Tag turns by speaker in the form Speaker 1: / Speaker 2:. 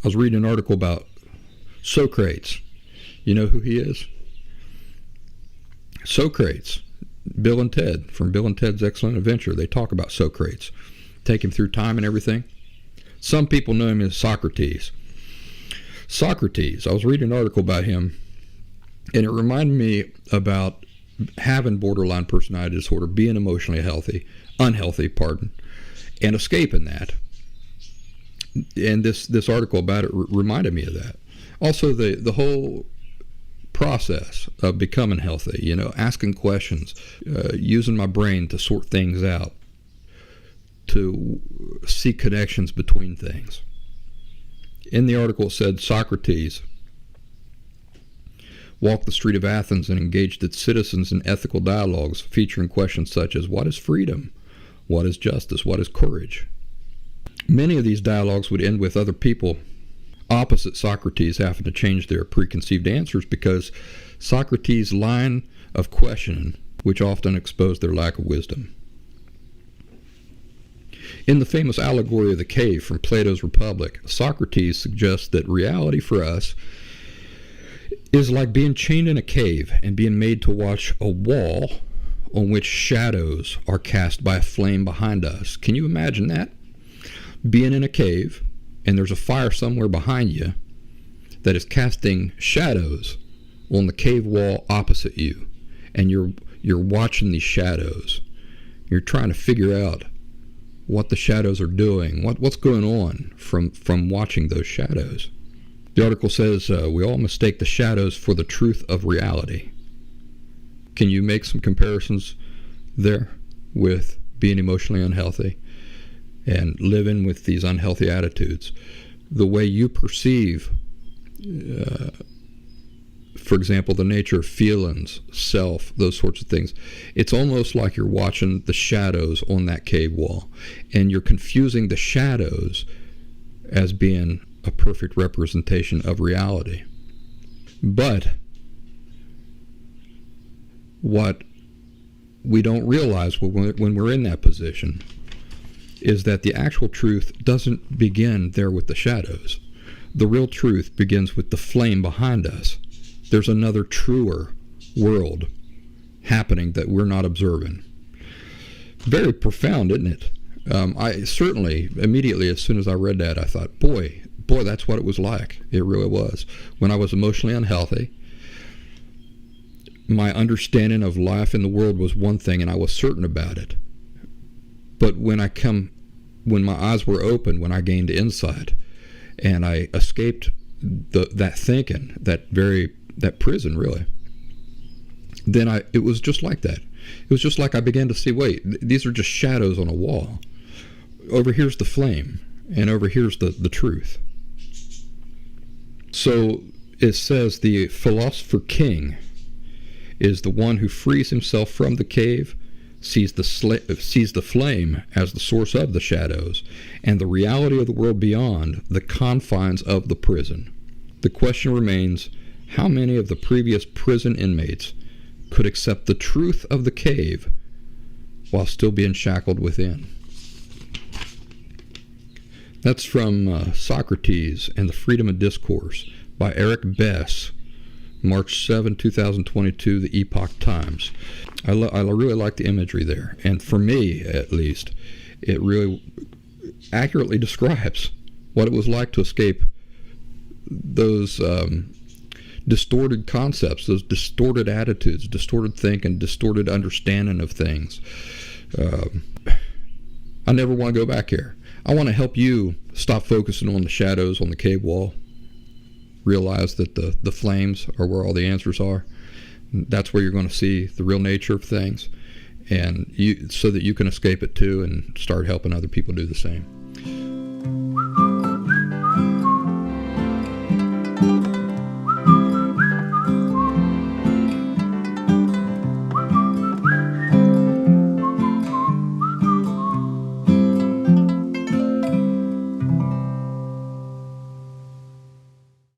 Speaker 1: I was reading an article about Socrates. You know who he is? Socrates. Bill and Ted, from Bill and Ted's Excellent Adventure. They talk about Socrates. Take him through time and everything. Some people know him as Socrates. Socrates, I was reading an article about him, and it reminded me about having borderline personality disorder, being emotionally unhealthy, and escaping that. And this article about it reminded me of that. Also, the whole process of becoming healthy, asking questions, using my brain to sort things out, to see connections between things. In the article it said Socrates walked the street of Athens and engaged its citizens in ethical dialogues featuring questions such as, what is freedom? What is justice? What is courage? Many of these dialogues would end with other people opposite Socrates having to change their preconceived answers because Socrates' line of questioning, which often exposed their lack of wisdom. In the famous allegory of the cave from Plato's Republic, Socrates suggests that reality for us is like being chained in a cave and being made to watch a wall on which shadows are cast by a flame behind us. Can you imagine that? Being in a cave, and there's a fire somewhere behind you that is casting shadows on the cave wall opposite you, and you're watching these shadows. You're trying to figure out what the shadows are doing, what's going on from watching those shadows. The article says we all mistake the shadows for the truth of reality. Can you make some comparisons there with being emotionally unhealthy and living with these unhealthy attitudes? The way you perceive, for example, the nature of feelings, self, those sorts of things, it's almost like you're watching the shadows on that cave wall, and you're confusing the shadows as being a perfect representation of reality. But what we don't realize when we're in that position is that the actual truth doesn't begin there with the shadows. The real truth begins with the flame behind us. There's another truer world happening that we're not observing. Very profound, isn't it? I certainly, immediately as soon as I read that, I thought, boy, that's what it was like. It really was. When I was emotionally unhealthy, my understanding of life in the world was one thing, and I was certain about it. But when my eyes were open, when I gained insight, and I escaped that thinking, that prison, really, then it was just like that. It was just like I began to see, wait, these are just shadows on a wall. Over here's the flame, and over here's the truth. So it says the philosopher king is the one who frees himself from the cave, sees the flame as the source of the shadows, and the reality of the world beyond the confines of the prison. The question remains, how many of the previous prison inmates could accept the truth of the cave while still being shackled within? That's from Socrates and the Freedom of Discourse by Eric Bess, March 7, 2022, the Epoch Times. I really like the imagery there, and for me, at least, it really accurately describes what it was like to escape those distorted concepts, those distorted attitudes, distorted thinking, distorted understanding of things. I never want to go back here. I want to help you stop focusing on the shadows on the cave wall. Realize that the flames are where all the answers are. That's where you're going to see the real nature of things, and so that you can escape it too and start helping other people do the same.